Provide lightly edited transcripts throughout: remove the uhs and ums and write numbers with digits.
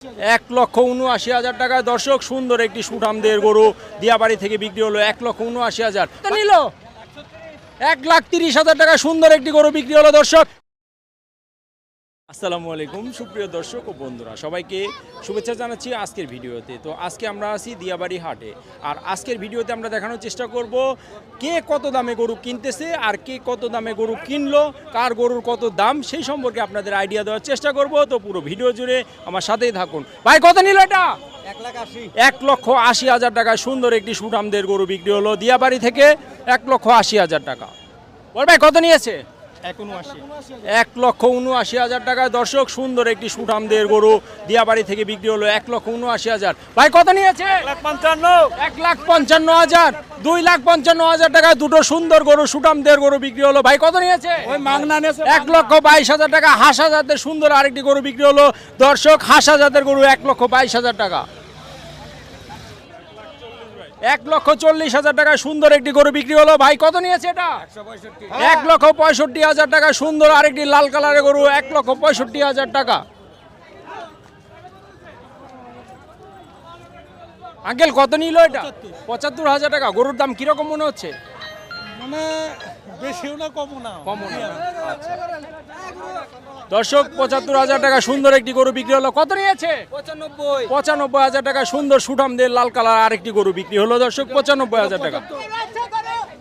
1,79,000 টাকায় দর্শক সুন্দর একটি সুঠামদের গরু দিয়াবাড়ি থেকে বিক্রি হলো 1,79,000 নিল। 1,30,000 টাকায় সুন্দর একটি গরু বিক্রি হলো দর্শক। আসসালামু আলাইকুম সুপ্রিয় দর্শক ও বন্ধুরা, সবাইকে শুভেচ্ছা জানাচ্ছি আজকের ভিডিওতে। তো আজকে আমরা আছি দিয়াবাড়ি হাটে, আর আজকের ভিডিওতে আমরা দেখানোর চেষ্টা করব কে কত দামে গরু কিনতেছে আর কে কত দামে গরু কিনলো, কার গরুর কত দাম সেই সম্পর্কে আপনাদের আইডিয়া দেওয়ার চেষ্টা করব। তো পুরো ভিডিও জুড়ে আমার সাথেই থাকুন। ভাই কত নিল এটা? 1,80,000 টাকায় সুন্দর একটি সুঠামদের গরু বিক্রি হলো দিয়াবাড়ি থেকে 1,80,000 টাকা। বল ভাই কত নিয়েছে? 1,79,000 টাকায় দর্শক সুন্দর একটি সুঠামদের গরু দিয়াবাড়ি থেকে বিক্রি হলো 1,79,000। ভাই কত নিয়েছে? 1,55,000। 2,55,000 টাকায় দুটো সুন্দর গরু সুঠামদের গরু বিক্রি হলো। ভাই কত নিয়েছে? 1,22,000 টাকা। হাসা জাতের সুন্দর আরেকটি গরু বিক্রি হলো দর্শক। হাসা জাতের গরু 1,22,000 টাকা। 1,40,000 টাকায় সুন্দর একটি গরু বিক্রি হলো। ভাই কত নিয়েছে এটা? 1,65,000 টাকা সুন্দর আরেকটি লাল কালারের গরু 1,65,000 টাকা। আঙ্কেল কত নিল এটা? 75,000 টাকা। গরুর দাম কিরকম মনে হচ্ছে? মানে বেশিও না কমও না। আচ্ছা দর্শক 75,000 টাকা সুন্দর একটি গরু বিক্রি হলো। কত নিয়েছে? 95,000 টাকা সুন্দর সুঠামদের লাল কালার আরেকটি গরু বিক্রি হলো দর্শক 95,000 টাকা।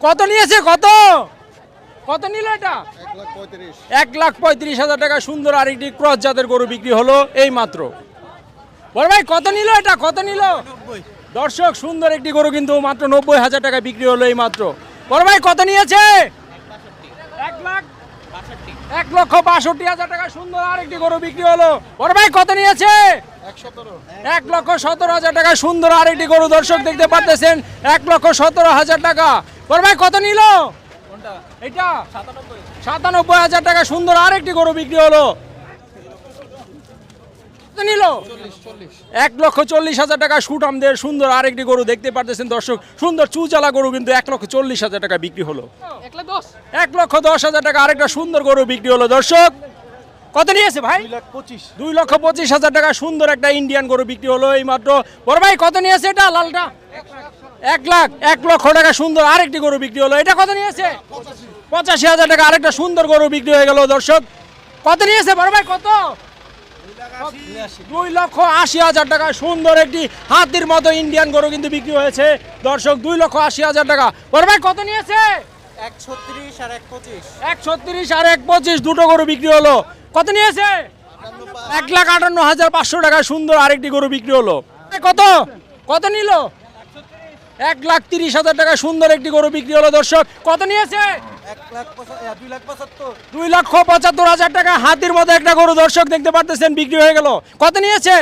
কত নিয়েছে? কত কত নিল এটা? 1,35,000 টাকা সুন্দর আরেকটি ক্রস জাতের গরু বিক্রি হলো এই মাত্র। বড় ভাই কত নিল এটা? কত নিল? দর্শক সুন্দর একটি গরু কিন্তু মাত্র 90,000 টাকা বিক্রি হলো এই মাত্র। বড় ভাই কত নিয়েছে? 1,62,000 টাকা সুন্দর আরেকটি গরু বিক্রি হলো। বড় ভাই কত নিয়েছে? 1,17,000 টাকা সুন্দর আরেকটি গরু দর্শক দেখতে পাচ্ছেন 1,17,000 টাকা। বড় ভাই কত নিল? এটা 97,000 টাকা সুন্দর আরেকটি গরু বিক্রি হলো। নিল 1,40,000 টাকা সুঠামদের সুন্দর আরেকটি গরু দেখতে পাচ্ছেন দর্শক। সুন্দর চুচালা গরু কিন্তু 1,40,000 টাকা বিক্রি হলো। 1,10,000 টাকা আরেকটা সুন্দর গরু বিক্রি হলো দর্শক। কত নিয়েছে ভাই? 2,25,000 টাকা সুন্দর একটা ইন্ডিয়ান গরু বিক্রি হলো এই মাত্র। বড় ভাই কত নিয়েছে এটা? লালটা 1,00,000 টাকা সুন্দর আরেকটি গরু বিক্রি হলো। এটা কত নিয়েছে? 85,000 টাকা আরেকটা সুন্দর গরু বিক্রি হয়ে গেল দর্শক। কত নিয়েছে বড় ভাই? কত? 2,80,000 টাকা সুন্দর একটি হাতির মতো ইন্ডিয়ান গরু কিন্তু বিক্রি হয়েছে দর্শক 2,80,000 টাকা। বড় ভাই কত নিয়েছে? 136 আর 125। 136 আর 125 দুটো গরু বিক্রি হলো। কত নিয়েছে? 1,58,500 টাকা সুন্দর আরেকটি গরু বিক্রি হলো। কত কত নিল? 1,30,000 টাকা সুন্দর একটি গরু বিক্রি হলো দর্শক। কত নিয়েছে? 2,75,000 টাকা হাতির মতো একটা গরু দর্শক দেখতে পাচ্ছেন বিক্রি হয়ে গেল। কত নিয়েছে?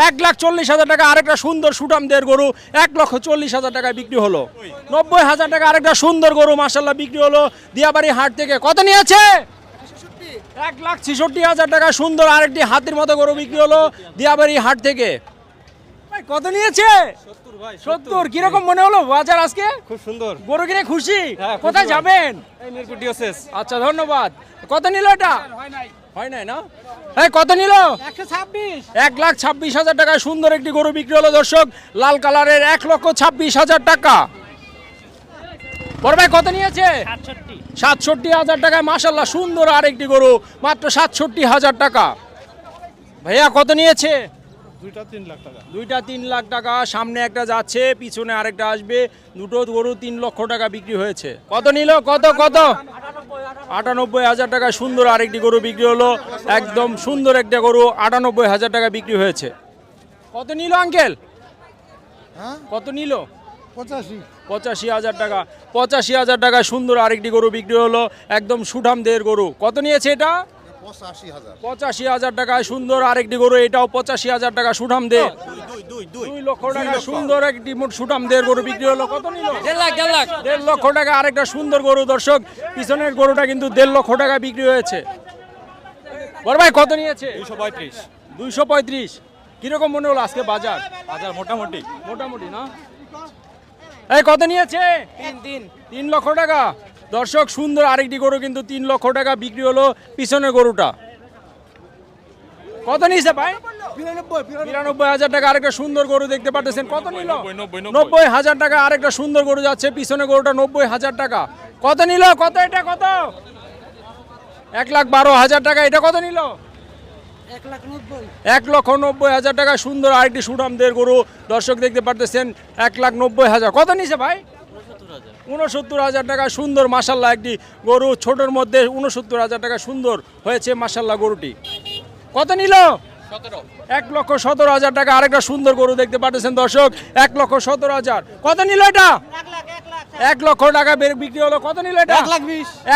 1,40,000 টাকা আরেকটা সুন্দর সুঠামদের গরু 1,40,000 টাকা বিক্রি হলো। 90,000 টাকা আরেকটা সুন্দর গরু মাশাআল্লাহ বিক্রি হলো দিয়াবাড়ি হাট থেকে। কত নিয়েছে? 1,66,000 টাকা সুন্দর আরেকটি হাতির মতো গরু বিক্রি হলো দিয়াবাড়ি হাট থেকে। কত নিয়েছে? 70। কিরকম মনে হলো বাজার আজকে? খুব সুন্দর। গরু কিনে খুশি? কোথায় যাবেন? আচ্ছা ধন্যবাদ। কত নিল এটা? হয় নাই না? এই কত নিল? 1,26,000 টাকা সুন্দর একটি গরু বিক্রি হলো দর্শক লাল কালারের 1,26,000 টাকা। বড় ভাই কত নিয়েছে? 67,000 টাকায় মাশাআল্লাহ সুন্দর আরেকটি গরু মাত্র 67,000 টাকা। ভাইয়া কত নিয়েছে? দুইটা 3 লাখ টাকা। দুইটা 3 লাখ টাকা। সামনে একটা যাচ্ছে, পিছনে আরেকটা আসবে। দুটো গরু 3 লক্ষ টাকা বিক্রি হয়েছে। কত নিল? কত কত? 98,000 টাকা সুন্দর আরেকটি গরু বিক্রি হলো। একদম সুন্দর একটা গরু 98,000 টাকা বিক্রি হয়েছে। কত নিল আঙ্কেল? কত নিল? 85,000 টাকা। 85,000 টাকা সুন্দর আরেকটি গরু বিক্রি হলো একদম সুঠামদের গরু। কত নিয়েছে এটা? 85,000 টাকায় সুন্দর আরেকটি গরু, এটাও 85,000 টাকা সুঠামদের। 2 লক্ষ টাকা সুন্দর একটি সুঠামদের গরু বিক্রি হলো। কত নিল? 1.5 লক্ষ টাকা আরেকটা সুন্দর গরু দর্শক। পিছনের গরুটা কিন্তু 1.5 লক্ষ টাকা বিক্রি হয়েছে। বড় ভাই কত নিয়েছে? 235। কিরকম মনে হলো আজকে বাজার? মোটামুটি না? এই কত নিয়েছে? 3 লক্ষ টাকা দর্শক। সুন্দর আরেকটি গরু কিন্তু 3 লক্ষ টাকা বিক্রি হলো পিছনের গরুটা। কত নিয়েছে ভাই? 92,000 টাকা আরেকটা সুন্দর গরু দেখতে পাচ্ছেন। কত নিল? 90,000 টাকা আরেকটা সুন্দর গরু যাচ্ছে, পিছনে গরুটা 90,000 টাকা। কত নিল? কত এটা কত? 1,12,000 টাকা। এটা কত নিল? 1,90,000 টাকা সুন্দর আরেকটি সুঠামদের গরু দর্শক দেখতে পারতেছেন। 1,90,000। কত নিছে ভাই? 69,000 টাকা সুন্দর মাশাল্লাহ একটি গরু, ছোটোর মধ্যে 69,000 টাকা সুন্দর হয়েছে মাশাল্লাহ গরুটি। কত নিল? 1,17,000 টাকা আরেকটা সুন্দর গরু দেখতে পাচ্ছেন দর্শক। 1,17,000। কত নিল এটা? 1 লক্ষ টাকা বিক্রি হলো। কত নিল এটা?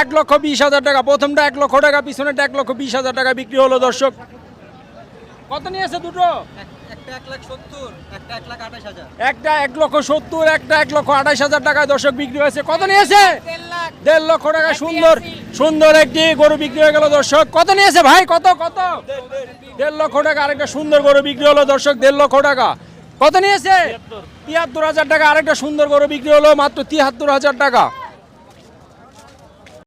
1,20,000 টাকা। প্রথমটা 1 লক্ষ টাকা, পিছনেটা 1,20,000 টাকা বিক্রি হলো দর্শক। কত নিয়েছে দুটো? একটা 1,70,000, একটা 1,28,000 টাকা দর্শক বিক্রি হয়েছে। কত নিয়েছে? 1.5 লক্ষ টাকা সুন্দর সুন্দর একটি গরু বিক্রি হয়ে গেল দর্শক। কত নিয়েছে ভাই? কত কত? 1.5 লক্ষ টাকা আরেকটা সুন্দর গরু বিক্রি হলো দর্শক। 1.5 লক্ষ টাকা। কত নিয়েছে? 73,000 টাকা আরেকটা সুন্দর গরু বিক্রি হলো মাত্র 73,000 টাকা।